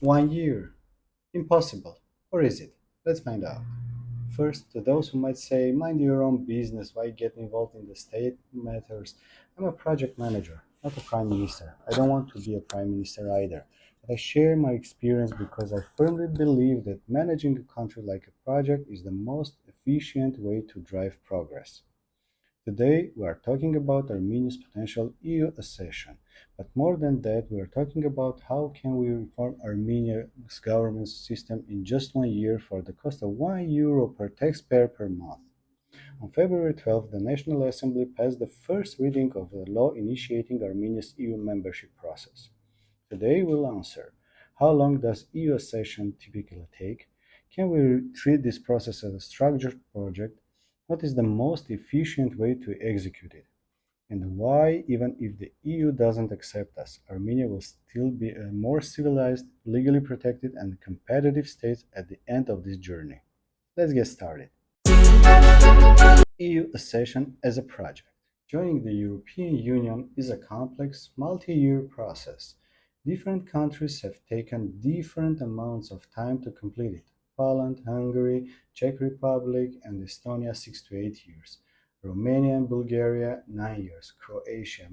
1 year? Impossible. Or is it? Let's find out. First, to those who might say, mind your own business, why get involved in the state matters? I'm a project manager, not a prime minister. I don't want to be a prime minister either. But I share my experience because I firmly believe that managing a country like a project is the most efficient way to drive progress. Today, we are talking about Armenia's potential EU accession, but more than that, we are talking about how can we reform Armenia's government system in just 1 year for the cost of €1 per taxpayer per month. On February 12th, the National Assembly passed the first reading of the law initiating Armenia's EU membership process. Today, we'll answer how long does EU accession typically take? Can we treat this process as a structured project? What is the most efficient way to execute it? And why, even if the EU doesn't accept us, Armenia will still be a more civilized, legally protected, and competitive state at the end of this journey. Let's get started. EU accession as a project. Joining the European Union is a complex, multi-year process. Different countries have taken different amounts of time to complete it. Poland, Hungary, Czech Republic, and Estonia 6 to 8 years. Romania and Bulgaria 9 years. Croatia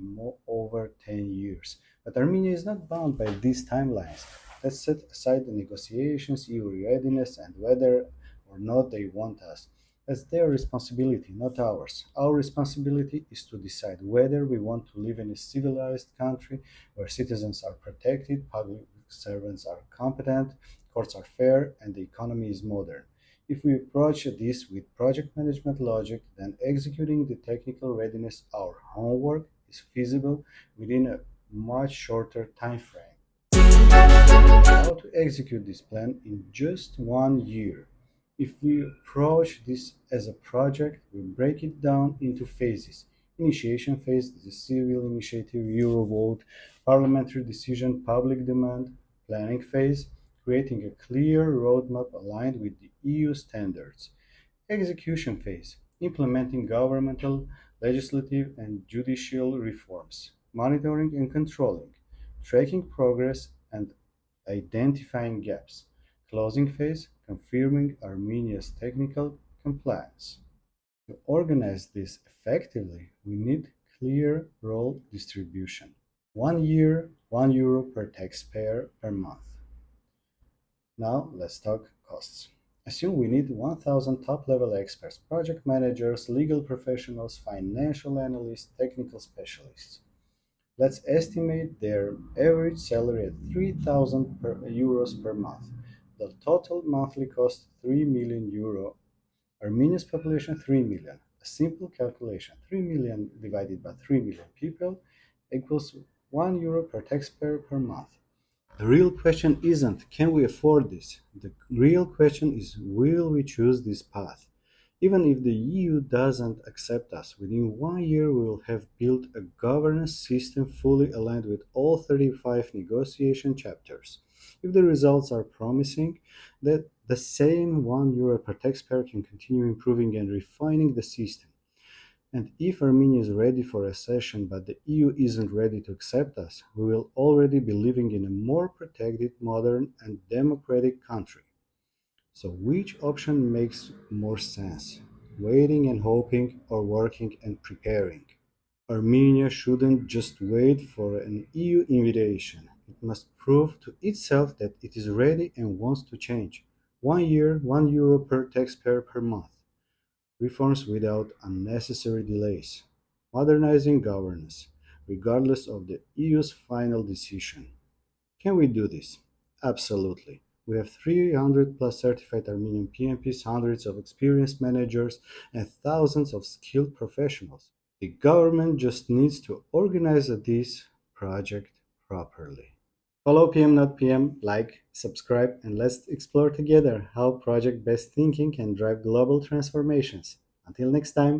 over 10 years. But Armenia is not bound by these timelines. Let's set aside the negotiations, EU readiness, and whether or not they want us. That's their responsibility, not ours. Our responsibility is to decide whether we want to live in a civilized country where citizens are protected, public servants are competent, courts are fair, and the economy is modern. If we approach this with project management logic, then executing the technical readiness, our homework, is feasible within a much shorter time frame. How to execute this plan in just 1 year? If we approach this as a project, we break it down into phases. Initiation phase, the civil initiative, Eurovote, parliamentary decision, public demand. Planning phase, creating a clear roadmap aligned with the EU standards. Execution phase, implementing governmental, legislative, and judicial reforms. Monitoring and controlling, tracking progress and identifying gaps. Closing phase, confirming Armenia's technical compliance. To organize this effectively, we need clear role distribution. 1 year, €1 per taxpayer per month. Now let's talk costs. Assume we need 1,000 top-level experts, project managers, legal professionals, financial analysts, technical specialists. Let's estimate their average salary at €3,000 per month. The total monthly cost €3 million. Armenia's population 3 million. A simple calculation: 3 million divided by 3 million people equals €1 per taxpayer per month. The real question isn't can we afford this? The real question is will we choose this path? Even if the EU doesn't accept us, within 1 year we will have built a governance system fully aligned with all 35 negotiation chapters. If the results are promising, that the same €1 per taxpayer can continue improving and refining the system. And if Armenia is ready for accession but the EU isn't ready to accept us, we will already be living in a more protected, modern, and democratic country. So which option makes more sense? Waiting and hoping, or working and preparing? Armenia shouldn't just wait for an EU invitation. It must prove to itself that it is ready and wants to change. 1 year, €1 per taxpayer per month. Reforms without unnecessary delays. Modernizing governance, regardless of the EU's final decision. Can we do this? Absolutely. We have 300 plus certified Armenian PMPs, hundreds of experienced managers, and thousands of skilled professionals. The government just needs to organize this project properly. Follow PM Not PM, like, subscribe, and let's explore together how project-based thinking can drive global transformations. Until next time.